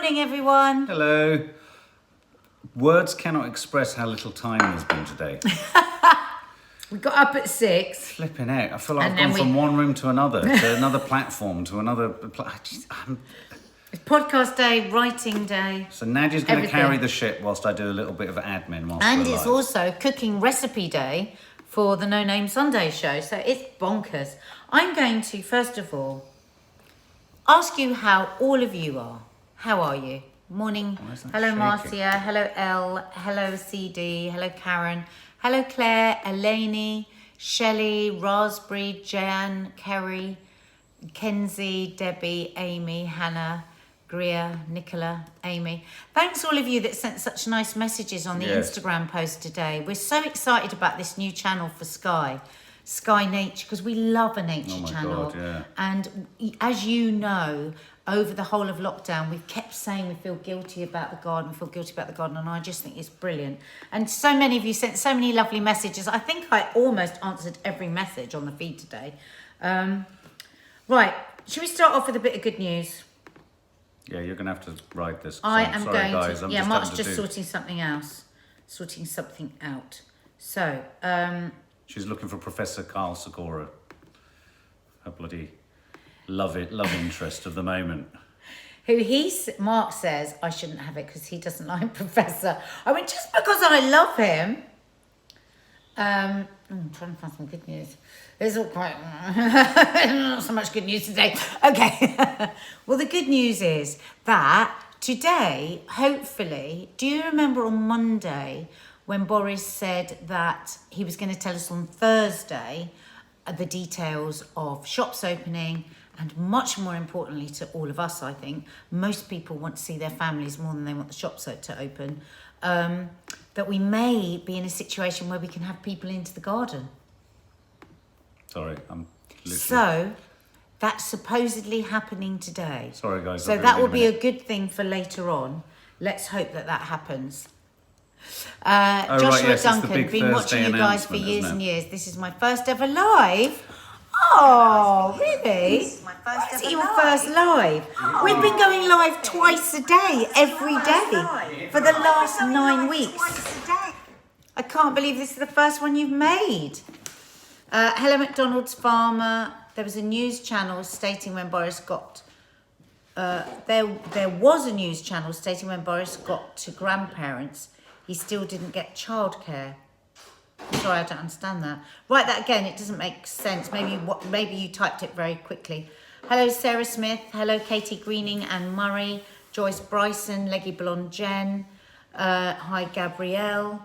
morning, everyone. Hello. Words cannot express how little time there's been today. We got up at 6. Flipping out. I feel like And I've gone then from one room to another platform, to another... It's podcast day, writing day. So Nadia's going to everything. carry the ship whilst I do a little bit of admin whilst And we're it's live. also cooking recipe day for the No Name Sunday show. So it's bonkers. I'm going to, first of all, ask you how all of you are. How are you? Morning. Hello, shaking? Marcia. Hello, Elle. Hello, CD. Hello, Karen. Hello, Claire, Eleni, Shelley, Raspberry, Jan, Kerry, Kenzie, Debbie, Amy, Hannah, Greer, Nicola, Amy. Thanks all of you that sent such nice messages on the Instagram post today. We're so excited about this new channel for Sky Nature, because we love a nature channel. God, yeah. And as you know, over the whole of lockdown, we've kept saying we feel guilty about the garden, and I just think it's brilliant. And so many of you sent so many lovely messages. I think I almost answered every message on the feed today. Right, should we start off with a bit of good news? Yeah, you're going to have to ride this. Mark's just sorting something else. Sorting something out. So, she's looking for Professor Carl Sikora. Her bloody love interest of the moment. Mark says I shouldn't have it because he doesn't like Professor. I mean, just because I love him. I'm trying to find some good news. It's all quite not so much good news today. Okay. Well, the good news is that today, hopefully, do you remember on Monday when Boris said that he was going to tell us on Thursday the details of shops opening, and much more importantly to all of us, I think, most people want to see their families more than they want the shops to open, that we may be in a situation where we can have people into the garden. Sorry, I'm literally... So, that's supposedly happening today. Sorry, guys. So that will be a good thing for later on. Let's hope that happens. Joshua Duncan, been watching you guys for years and years. This is my first ever live. Oh, really? This is my first live. Oh. We've been going live twice a day, every day, for the last 9 weeks. I can't believe this is the first one you've made. Hello, McDonald's Farmer. There was a news channel stating when Boris got... there was a news channel stating when Boris got to grandparents, he still didn't get childcare. Sorry, I don't understand that. Write that again. It doesn't make sense. Maybe you typed it very quickly. Hello, Sarah Smith. Hello, Katie Greening and Murray. Joyce Bryson. Leggy Blonde Jen. Hi, Gabrielle.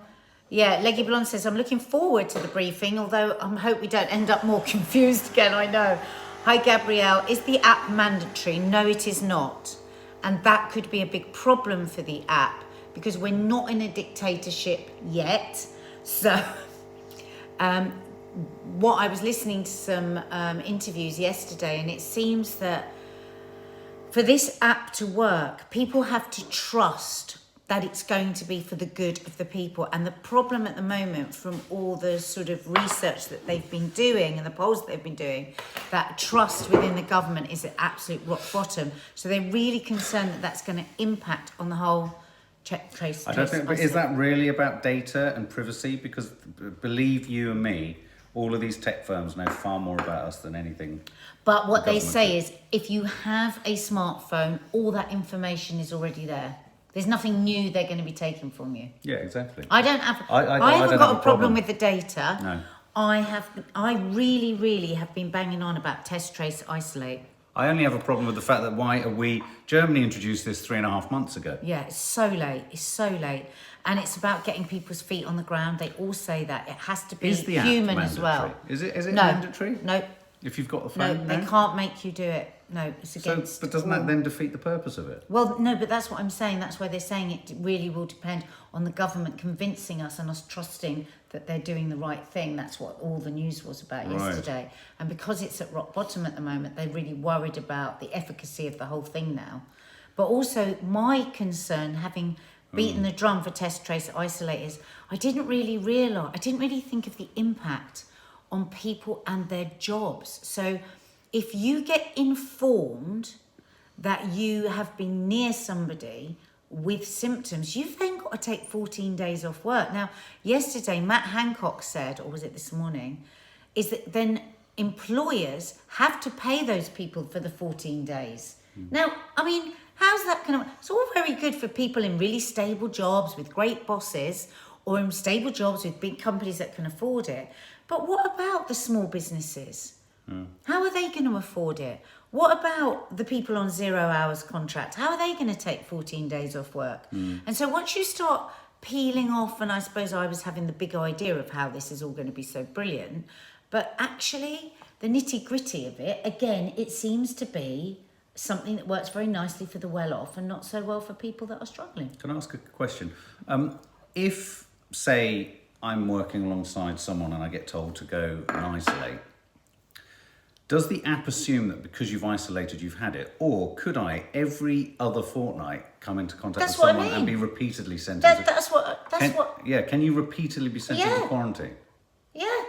Yeah, Leggy Blonde says, I'm looking forward to the briefing, although I hope we don't end up more confused again, I know. Hi, Gabrielle. Is the app mandatory? No, it is not. And that could be a big problem for the app because we're not in a dictatorship yet. So, what I was listening to some interviews yesterday, and it seems that for this app to work, people have to trust that it's going to be for the good of the people. And the problem at the moment, from all the sort of research that they've been doing and the polls that they've been doing, that trust within the government is at absolute rock bottom. So they're really concerned that that's going to impact on the whole check, trace. I don't think, but is that really about data and privacy? Because believe you and me, all of these tech firms know far more about us than anything. But what they say is, if you have a smartphone, all that information is already there. There's nothing new they're going to be taking from you. Yeah, exactly. I haven't got a problem with the data. No. I really have been banging on about test, trace, isolate. I only have a problem with the fact that Germany introduced this 3.5 months ago. Yeah, it's so late. And it's about getting people's feet on the ground. They all say that. It has to be human as well. Is it mandatory? No. If you've got the phone? No, they can't make you do it. No, it's against... So, but doesn't that then defeat the purpose of it? Well, no, but that's what I'm saying. That's why they're saying it really will depend on the government convincing us and us trusting that they're doing the right thing. That's what all the news was about yesterday. And because it's at rock bottom at the moment, they're really worried about the efficacy of the whole thing now. But also my concern, having beaten the drum for test, trace, isolate, is I didn't really think of the impact on people and their jobs. So if you get informed that you have been near somebody with symptoms, you've then got to take 14 days off work. Now, yesterday, Matt Hancock said, or was it this morning, is that then employers have to pay those people for the 14 days. Now, I mean, how's that going to... It's all very good for people in really stable jobs with great bosses, or in stable jobs with big companies that can afford it. But what about the small businesses? How are they going to afford it? What about the people on 0 hours contract? How are they going to take 14 days off work? And so once you start peeling off, and I suppose I was having the big idea of how this is all going to be so brilliant, but actually the nitty gritty of it, again, it seems to be something that works very nicely for the well-off and not so well for people that are struggling. Can I ask a question? If, say, I'm working alongside someone and I get told to go and isolate, does the app assume that because you've isolated, you've had it? Or could I, every other fortnight, come into contact with someone and be repeatedly sent into... Yeah, can you repeatedly be sent into quarantine? Yeah.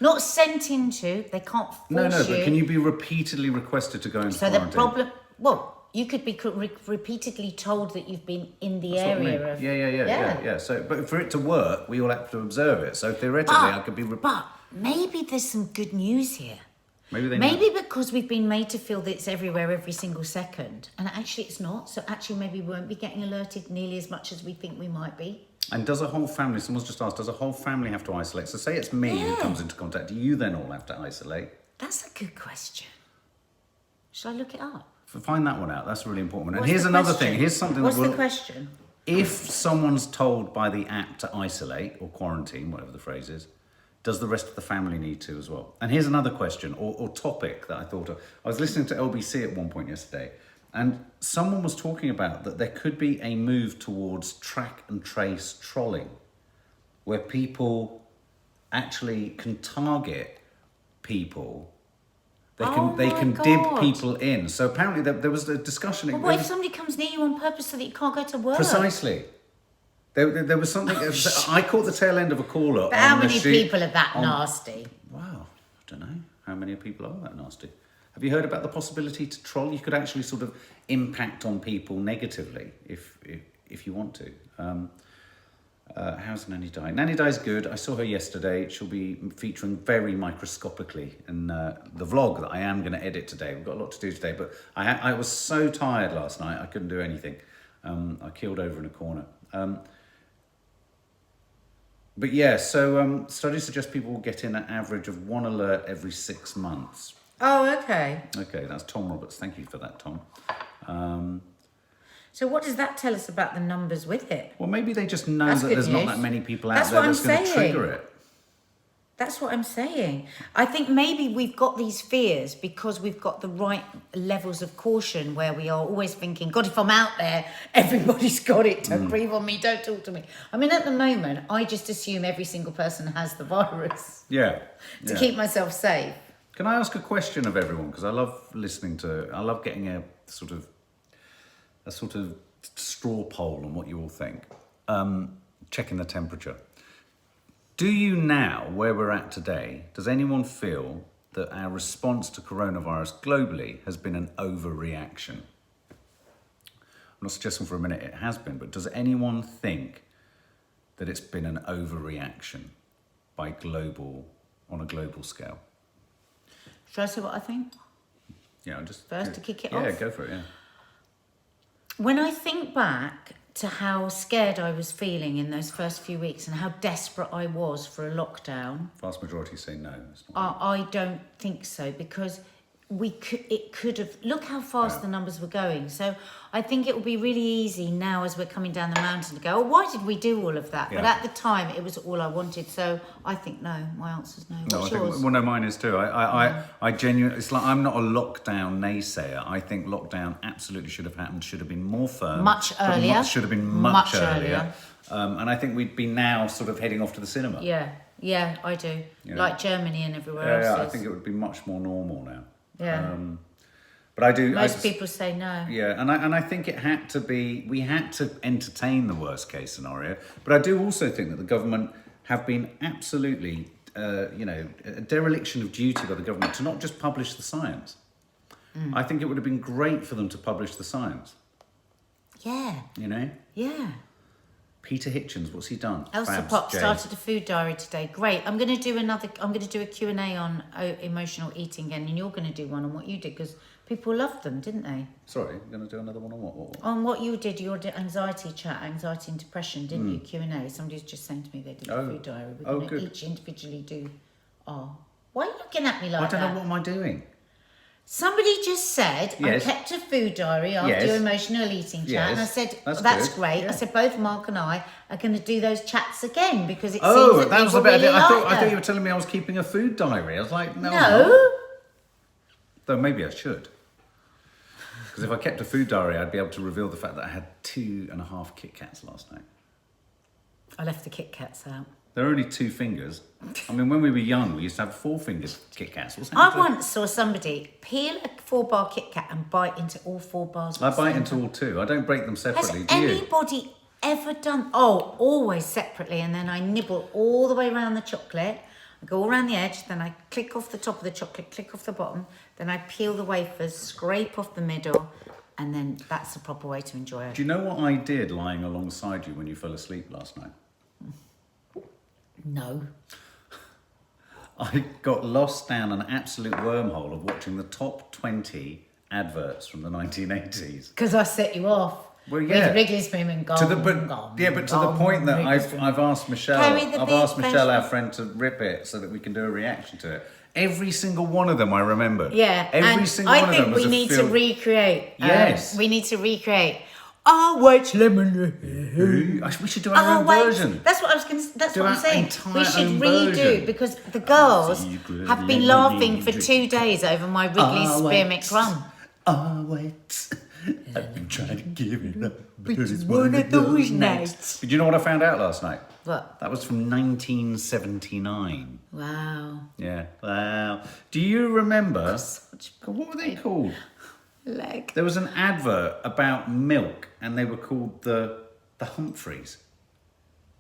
Not sent into, they can't force No, you. but can you be repeatedly requested to go into quarantine? So the problem... Well, you could be repeatedly told that you've been in the area of... Yeah. So, but for it to work, we all have to observe it. So theoretically, I could be... But maybe there's some good news here. Maybe because we've been made to feel that it's everywhere every single second. And actually it's not. So actually maybe we won't be getting alerted nearly as much as we think we might be. And does a whole family, someone's just asked, does a whole family have to isolate? So say it's me who comes into contact, do you then all have to isolate? That's a good question. Shall I look it up? Find that one out, that's really important. And What's here's the another question? thing, here's something What's that will... the question? If someone's told by the app to isolate or quarantine, whatever the phrase is, does the rest of the family need to as well? And here's another question or topic that I thought of. I was listening to LBC at one point yesterday, and someone was talking about that there could be a move towards track and trace trolling, where people actually can target people. They can dib people in. So apparently there was a discussion... But what if somebody comes near you on purpose so that you can't go to work? Precisely. There was something... I caught the tail end of a caller. But how many people are that nasty? Wow, I don't know. How many people are that nasty? Have you heard about the possibility to troll? You could actually sort of impact on people negatively if you want to. How's Nanny Di? Nanny Di's good. I saw her yesterday. She'll be featuring very microscopically in the vlog that I am going to edit today. We've got a lot to do today, but I was so tired last night, I couldn't do anything. I keeled over in a corner. But yeah, so studies suggest people will get in an average of 1 alert every 6 months. Oh, okay. Okay, that's Tom Roberts. Thank you for that, Tom. So what does that tell us about the numbers with it? Well, maybe they just know that there's not that many people out That's there what that's I'm going to saying. trigger it. That's what I'm saying. I think maybe we've got these fears because we've got the right levels of caution where we are always thinking, God, if I'm out there, everybody's got it. Don't breathe on me. Don't talk to me. I mean, at the moment, I just assume every single person has the virus. Yeah. To keep myself safe. Can I ask a question of everyone? Because I love I love getting a sort of straw poll on what you all think. Checking the temperature. Do you now, where we're at today, does anyone feel that our response to coronavirus globally has been an overreaction? I'm not suggesting for a minute it has been, but does anyone think that it's been an overreaction on a global scale? Should I say what I think? Yeah, just First to kick it off? Yeah, go for it, yeah. When I think back to how scared I was feeling in those first few weeks and how desperate I was for a lockdown... Vast majority say no. It's not I don't think so, because it could have... Look how fast the numbers were going. So I think it will be really easy now as we're coming down the mountain to go, oh, why did we do all of that? Yeah. But at the time, it was all I wanted. So I think no. My answer's no. What's yours? Well, no, mine is too. I genuinely... It's like I'm not a lockdown naysayer. I think lockdown absolutely should have happened, should have been more firm. Much earlier. Should have been much earlier. And I think we'd be now sort of heading off to the cinema. Yeah, I do. You know? Like Germany and everywhere else. Yeah, I think it would be much more normal now. Yeah. But I do. Most people say no. Yeah, and I think it had to be. We had to entertain the worst case scenario. But I do also think that the government have been absolutely, a dereliction of duty by the government to not just publish the science. I think it would have been great for them to publish the science. Yeah. You know? Yeah. Peter Hitchens, what's he done? Elsa Babs, Pop Jay. started a food diary today. Great. I'm going to do a Q&A on emotional eating again, and you're going to do one on what you did, because people loved them, didn't they? Sorry, you're going to do another one on what? On what you did, your anxiety chat, anxiety and depression, didn't you? Q&A. Somebody's just saying to me they did a food diary. We're going to each individually do Why are you looking at me like that? I don't know, what am I doing? Somebody just said, Yes. I kept a food diary after your emotional eating chat. Yes. And I said, That's good. great. Yeah. I said, both Mark and I are going to do those chats again, because it seems Oh, that that was people a bit. really I like thought them. you were telling me I was keeping a food diary. I was like, no. No. Though maybe I should. Because if I kept a food diary, I'd be able to reveal the fact that I had 2.5 Kit Kats last night. I left the Kit Kats out. They're only 2 fingers. I mean, when we were young, we used to have 4 fingers Kit Kats. What's I happened to- once saw somebody peel a 4-bar Kit Kat and bite into all 4 bars. I at the bite same into time. all 2. I don't break them Has separately, do you? anybody ever done? Oh, always separately, and then I nibble all the way around the chocolate. I go all around the edge, then I click off the top of the chocolate, click off the bottom, then I peel the wafers, scrape off the middle, and then that's the proper way to enjoy it. Do you know what I did lying alongside you when you fell asleep last night? No. I got lost down an absolute wormhole of watching the top 20 adverts from the 1980s. Because I set you off. Well, yeah. With Wrigley Spoon and gone. But to the point that I've asked Michelle, our friend, to rip it so that we can do a reaction to it. Every single one of them I remember. Yeah, Every and single one of them I was think a we need to film. recreate. Yes. We need to recreate. Oh, wait, lemon. We should do our own version. That's what I was going to. That's Do what I'm our saying. entire We should own redo version. because the girls secret have been laughing for 2 days over my Wrigley Spearmint crumb. Oh, wait. I've been trying to give it up, but It's one of those nights. Did you know what I found out last night? What? That was from 1979. Wow. Yeah. Wow. Do you remember? Such What were they called? leg. There was an advert about milk, and they were called the Humphreys.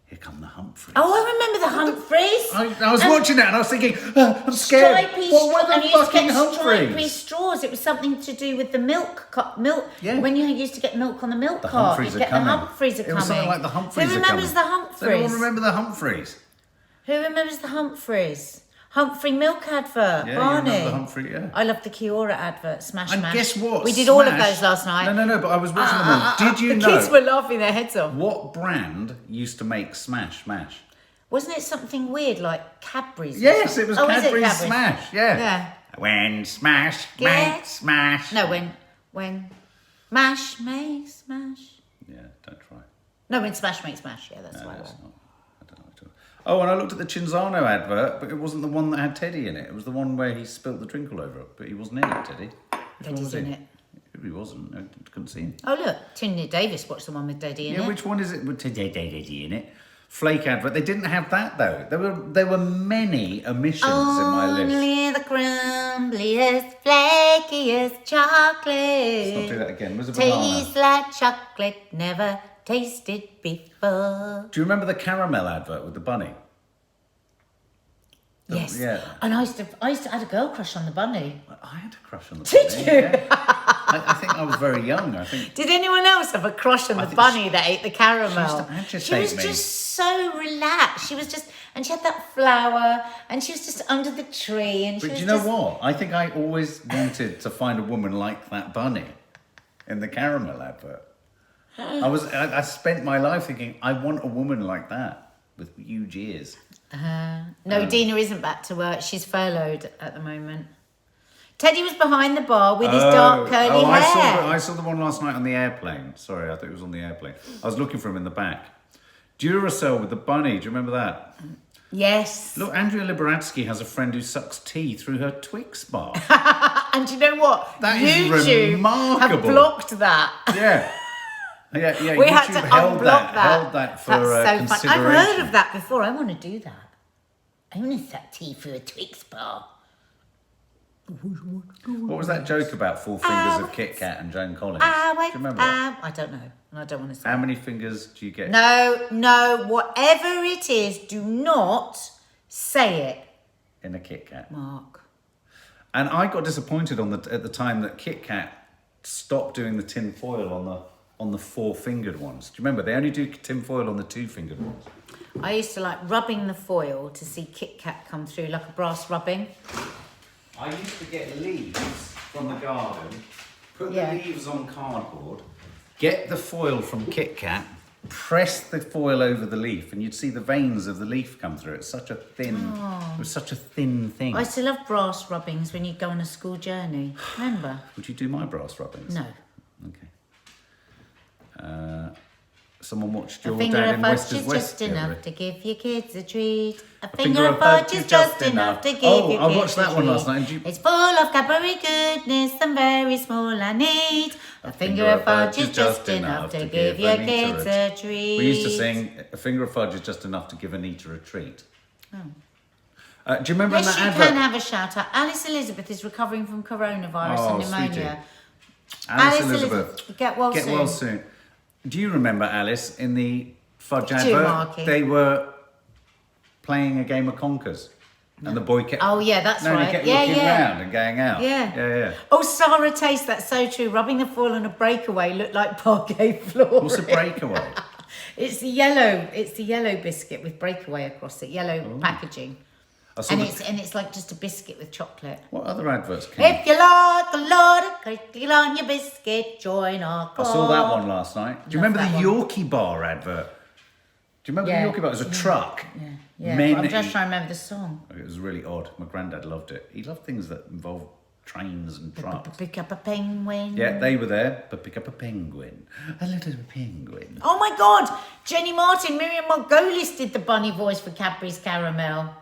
Here come the Humphreys. Oh, I remember the Humphreys. I was watching that, and I was thinking, I'm scared. What were and the you used to fucking get stripy Humphreys? straws. It was something to do with the milk. Yeah. When you used to get milk on the milk The cart, Humphreys you'd are get coming. the Humphreys are It was something coming. like the Humphreys Who are remembers coming. the Humphreys? Does anyone remember the Humphreys? Who remembers the Humphreys? Humphrey milk advert. Yeah, Barney. you remember the Humphrey, yeah. I love the Kiora advert. Smash, And Mash. guess what? We did all of Smash- those last night. No, but I was watching them all. Did you the know kids were laughing their heads off. what brand used to make Smash Mash? Wasn't it something weird like Cadbury's? or Yes, something? it was Oh, Cadbury's Cadbury's? Smash. Yeah. Yeah. When Smash Get- makes Smash. No, when Mash makes Smash. Yeah, don't try. No, when Smash makes Smash. Yeah, that's No, why. that's not. I don't know at all. Oh, and I looked at the Cinzano advert, but it wasn't the one that had Teddy in it. It was the one where he spilt the drink all over it, but he wasn't in it, Teddy. Which one Teddy's was in it. He wasn't. I couldn't see him. Oh, look. Tinia Davis watched the one with Daddy in Yeah, it. which one is it with Teddy in it? Flake advert. They didn't have that though. There were many omissions in my list. Only the crumbliest, flakiest chocolate. Let's not do that again. Where's the banana? Tastes like chocolate, never tasted before. Do you remember the caramel advert with the bunny? Yes. Yeah. And I used to have a girl crush on the bunny. I had a crush on the Did bunny. you? Yeah. I think I was very young. I think. Did anyone else have a crush on the think bunny that ate the caramel? She used to She was agitate me. just so relaxed. She was just, and she had that flower, and she was just under the tree, and she But was do you know just, what? I think I always wanted to find a woman like that bunny in the caramel advert. I spent my life thinking, I want a woman like that with huge ears. No, Dina isn't back to work. She's furloughed at the moment. Teddy was behind the bar with his dark curly hair. I saw the one last night on the airplane. Sorry, I thought it was on the airplane. I was looking for him in the back. Duracell with the bunny. Do you remember that? Yes. Look, Andrea Liberatsky has a friend who sucks tea through her Twix bar. And you know what? That is YouTube remarkable. have blocked that. Yeah. Yeah, We YouTube had to held unblock that. Held that for That's so fun. I've consideration. heard of that before. I want to do that. I want to suck tea through a Twix bar. What was that joke about 4 fingers of Kit Kat and Joan Collins? Do you remember that? I don't know. And I don't want to say. How many fingers do you get? No, whatever it is, do not say it, In a Kit Kat. Mark. And I got disappointed at the time that Kit Kat stopped doing the tin foil on the 4-fingered ones. Do you remember? They only do tin foil on the 2-fingered ones. I used to like rubbing the foil to see Kit Kat come through like a brass rubbing. I used to get leaves from the garden, put the leaves on cardboard, get the foil from Kit Kat, press the foil over the leaf, and you'd see the veins of the leaf come through. It's such a thin, it was such a thin thing. I used to love brass rubbings when you'd go on a school journey. Remember? Would you do my brass rubbings? No. Okay. Someone watched your A finger dad of in fudge West is is West. just enough to give your kids a treat. A finger finger of fudge is just enough to give your kids a treat. I watched that one last night. It's full of Cadbury goodness and very small and neat. A finger of fudge is just enough to give your kids a treat. We used to sing, a finger of fudge is just enough to give Anita a treat. Do you remember in Yes, that you advert? can have a shout out. Alice Elizabeth is recovering from coronavirus and pneumonia. Sweetie. Alice Elizabeth. Get well soon. Do you remember, Alice, in the fudge Do, advert? Marky. They were playing a game of conkers. And the boy kept... Oh, yeah, that's He right. kept Yeah, looking yeah. round and going out. Yeah. Oh, Sarah Taste, that's so true. Rubbing the foil on a breakaway looked like parquet floor. What's a breakaway? It's the yellow biscuit with breakaway across it, yellow packaging. And it's like just a biscuit with chocolate. What other adverts came? If you like a lot of crinkle on your biscuit, join our club. I saw that one last night. Do you remember the Yorkie bar advert? Do you remember the Yorkie bar? It was a truck. Yeah. But I'm just trying to remember the song. It was really odd. My granddad loved it. He loved things that involve trains and trucks. Pick up a penguin. Yeah, they were there, but pick up a penguin. A little penguin. Oh my God! Jenny Martin, Miriam Margolis did the bunny voice for Cadbury's Caramel.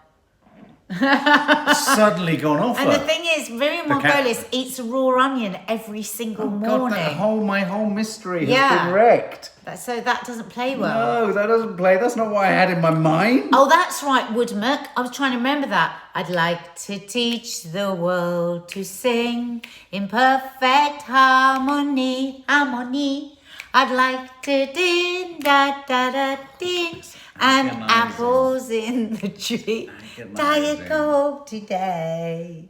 Suddenly gone off And her. the thing is, Miriam Margolis eats a raw onion every single morning. God, my whole mystery has been wrecked. So that doesn't play well. No, that doesn't play. That's not what I had in my mind. Oh, that's right, Woodmuck. I was trying to remember that. I'd like to teach the world to sing in perfect harmony. I'd like to din da da da din. And apples in the tree. Diet Coke today.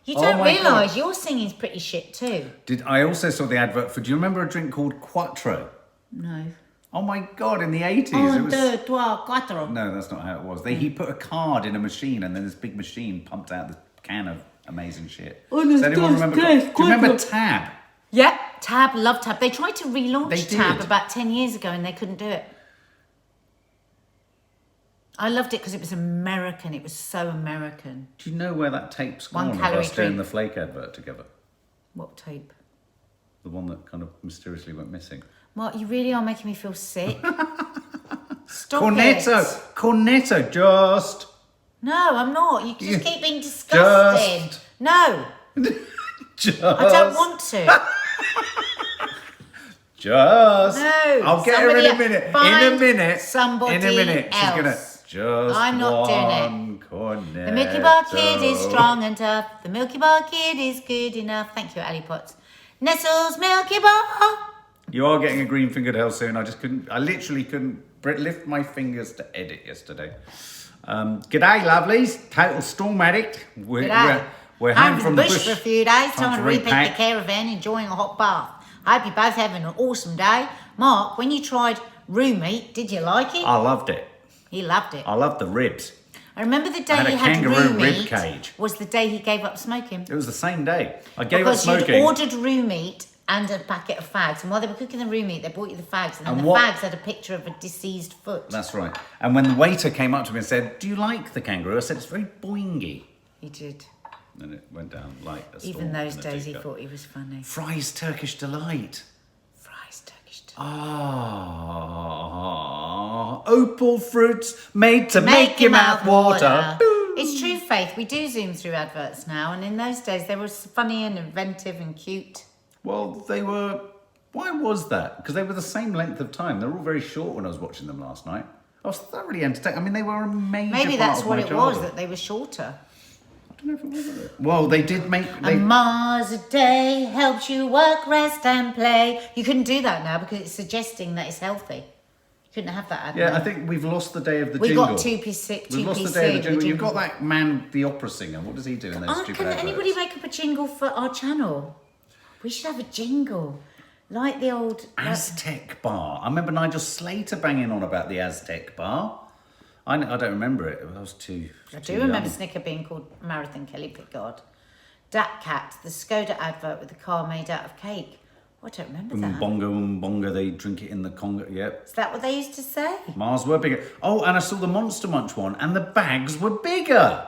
You don't realise your singing's pretty shit too. I also saw the advert for, do you remember a drink called Quattro? No. Oh my God, in the 80s. Un, deux, trois, quatre. No, that's not how it was. He put a card in a machine and then this big machine pumped out the can of amazing shit. Does anyone remember? Do you remember Tab? Yeah, Tab, love Tab. They tried to relaunch They Tab did. about 10 years ago and they couldn't do it. I loved it because it was American. It was so American. Do you know where that tape's gone of calorie us doing free. the Flake advert together? What tape? The one that kind of mysteriously went missing. Mark, you really are making me feel sick. Stop Cornetto, just... No, I'm not. You just keep being disgusting. No, Just... I don't want to. Just... No. I'll get her in a minute. Somebody She's else. gonna... Just I'm not doing one cornetto. The Milky Bar Kid is strong and tough. The Milky Bar Kid is good enough. Thank you, Ali Potts. Nestle's Milky Bar. You are getting a green fingered hell soon. I literally couldn't lift my fingers to edit yesterday. G'day, lovelies. Total storm addict. We're home from the bush for a few days. Time Time to to repaint repack. the caravan, enjoying a hot bath. I hope you're both having an awesome day. Mark, when you tried roux meat, did you like it? I loved it. He loved it. I loved the ribs. I remember the day I had he a had kangaroo roux rib meat cage. was the day he gave up smoking. It was the same day. I gave up Because smoking. you'd ordered roux meat and a packet of fags. And while they were cooking the roux meat, they brought you the fags. And then the fags had a picture of a deceased foot. That's right. And when the waiter came up to me and said, "Do you like the kangaroo?" I said, "It's very boingy." He did. And it went down like a storm. Even those in a days he teacup. thought he was funny. Fry's Turkish Delight. Fries, Turkish delight. Ah, opal fruits made to make your mouth water. It's true, Faith. We do zoom through adverts now. And in those days, they were funny and inventive and cute. Well, they were... Why was that? Because they were the same length of time. They were all very short when I was watching them last night. I was thoroughly entertained. I mean, they were a major Maybe part that's of what my it was, childhood. that they were shorter. I don't know if it was. Was it? Well, they did make... A Mars a day helps you work, rest and play. You couldn't do that now because it's suggesting that it's healthy. Couldn't have that ad. Yeah, I think we've lost the day of the we jingle. got 2PC. We've lost the day of the jingle. You've got that man, the opera singer. What does he do in those stupid Can adverts? anybody make up a jingle for our channel? We should have a jingle. Like the old... Aztec Bar. I remember Nigel Slater banging on about the Aztec Bar. I don't remember it. I was too I do remember Snicker being called Marathon Kelly Pickard. Dat Cat, the Skoda advert with the car made out of cake. Oh, I don't remember that. Bonga, they drink it in the Congo. Yep. Is that what they used to say? Mars were bigger. Oh, and I saw the Monster Munch one, and the bags were bigger.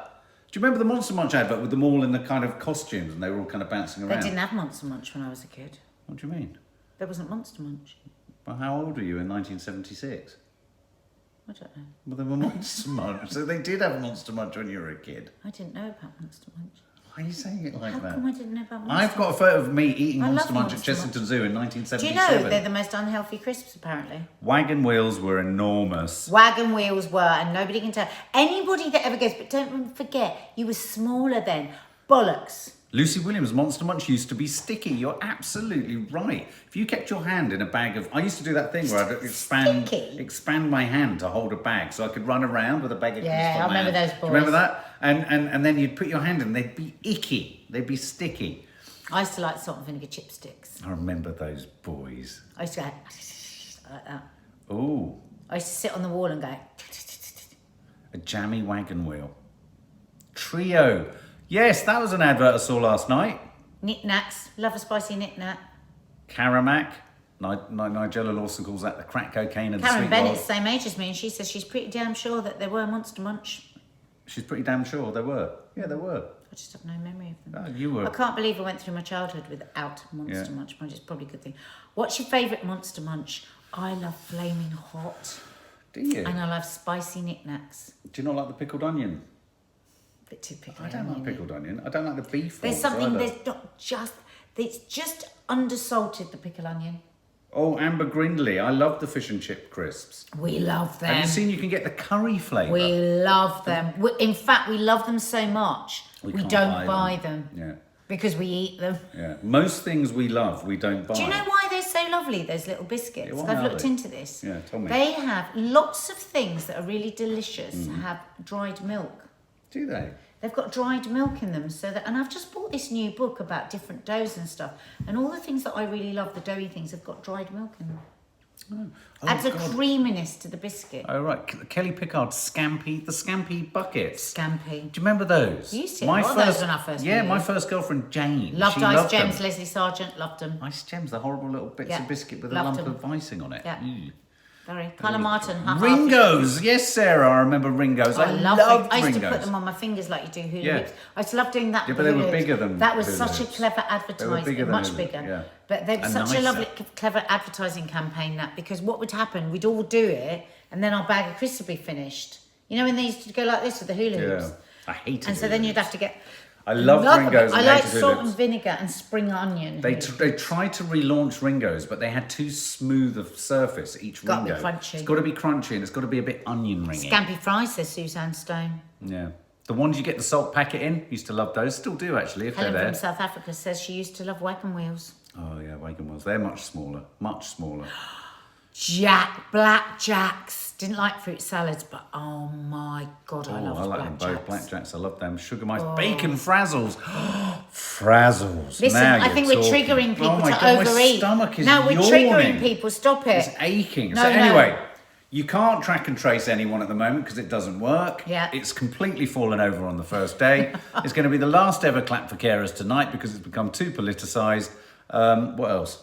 Do you remember the Monster Munch advert with them all in the kind of costumes, and they were all kind of bouncing around? They didn't have Monster Munch when I was a kid. What do you mean? There wasn't Monster Munch. Well, how old were you in 1976? I don't know. Well, they were Monster Munch. So they did have Monster Munch when you were a kid. I didn't know about Monster Munch. Why are you saying it like How that? come I didn't know about Monster I've got a photo of me eating I Monster love Munch at Monster Chessington Zoo in Do you 1977. know they're the most unhealthy crisps, apparently? Wagon wheels were enormous. Wagon wheels were, and nobody can tell. Anybody that ever goes, but don't forget, you were smaller then. Bollocks. Lucy Williams' Monster Munch used to be sticky. You're absolutely right. If you kept your hand in a bag of... I used to do that thing where I'd expand my hand to hold a bag so I could run around with a bag of crisps Yeah, on I my remember hand. those Do you remember boys. that? And then you'd put your hand in, they'd be icky. They'd be sticky. I used to like salt and vinegar chipsticks. I remember those boys. I used to go like that. Ooh, I used to sit on the wall and go... a jammy wagon wheel. Trio. Yes, that was an advert I saw last night. Knick-knacks. Love a spicy knick-knack. Caramac. Nigella Lawson calls that the crack cocaine and the Karen sweet Bennett's roll. the same age as me, and she says she's pretty damn sure that there were Monster Munch. She's pretty damn sure there were. Yeah, there were. I just have no memory of them. Oh, you were. I can't believe I went through my childhood without Monster Munch, but it's probably a good thing. What's your favourite Monster Munch? I love Flaming Hot. Do you? And I love spicy knickknacks. Do you not like the pickled onion? Bit too picky. I don't like pickled onion. I don't like the beef There's ones something, either. there's not just, it's just undersalted, the pickled onion. Oh, Amber Grindley. I love the fish and chip crisps. We love them. Have you seen you can get the curry flavour? We love them. In fact, we love them so much, we can't don't buy them. Yeah. Because we eat them. Yeah. Most things we love, we don't buy. Do you know why they're so lovely, those little biscuits? Yeah, why I've are looked they? into this. Yeah, tell me. They have lots of things that are really delicious, Mm. have dried milk. Do they? They've got dried milk in them, so that, and I've just bought this new book about different doughs and stuff, and all the things that I really love, the doughy things, have got dried milk in them. Oh, Adds a God. creaminess to the biscuit. Oh, right. Kelly Pickard's Scampi, the Scampi buckets. Scampi. Do you remember those? We used to eat a lot of those when I first Yeah, knew my you. first girlfriend, Jane. Loved she Ice loved Gems, them. Leslie Sargent, loved them. Ice Gems, the horrible little bits Yeah, of biscuit with a loved lump them. of icing on it. Yeah. Ew. Very. Carla Martin. Ringos. Yes, Sarah, I remember Ringos. I loved I used to Ringos. put them on my fingers like you do hula Yeah. hoops. I used to love doing that. Yeah, with but they hula were hoops. bigger than That was hula such a hoops. clever They were advertising, bigger than much hula hoops, bigger. yeah. But they were And such a nicer. lovely, clever advertising campaign. That because what would happen, we'd all do it, and then our bag of crisps would be finished. You know, when they used to go like this with the hula hoops. Yeah. I hated And so then you'd have to get. I loved Ringos. I and like hated hula salt hoops. and vinegar and spring onion. They tried to relaunch Ringos, but they had too smooth a surface, each Gotta be Ringo. crunchy. It's got to be crunchy and it's got to be a bit onion ringy. Scampi fries, says Suzanne Stone. Yeah. The ones you get the salt packet in, used to love those. Still do, actually, if Helen they're from there. South Africa says she used to love wagon wheels. Oh, yeah, wagon wheels. They're much smaller. Much smaller. Blackjacks. Didn't like fruit salads, but oh my God, I loved I like them blackjacks. both. Blackjacks, I love them. Sugar mice. Bacon frazzles. Frazzles. Listen, Now I you're think we're talking. triggering people Oh my to God, overeat. My stomach is no, we're yawning. triggering people. Stop it. It's aching. No, so no. anyway, you can't track and trace anyone at the moment because it doesn't work. Yeah. It's completely fallen over on the first day. It's going to be the last ever clap for carers tonight because it's become too politicised. What else?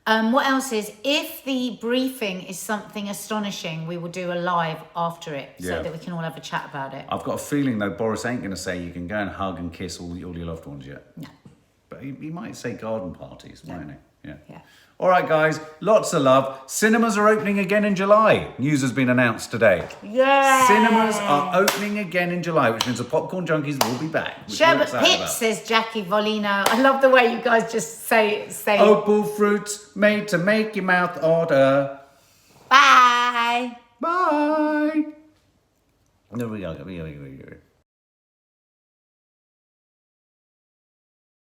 What else is, if the briefing is something astonishing, we will do a live after it so Yeah. that we can all have a chat about it. I've got a feeling though Boris ain't going to say you can go and hug and kiss all your loved ones yet. No. But he might say garden parties, mightn't he? Yeah. Yeah. All right, guys. Lots of love. Cinemas are opening again in July. News has been announced today. Yeah. Cinemas are opening again in July, which means the Popcorn Junkies will be back. which we're Sherbet excited Pip, about. says Jackie Volino. I love the way you guys just say. Opal fruits made to make your mouth order. Bye. Bye. There we go.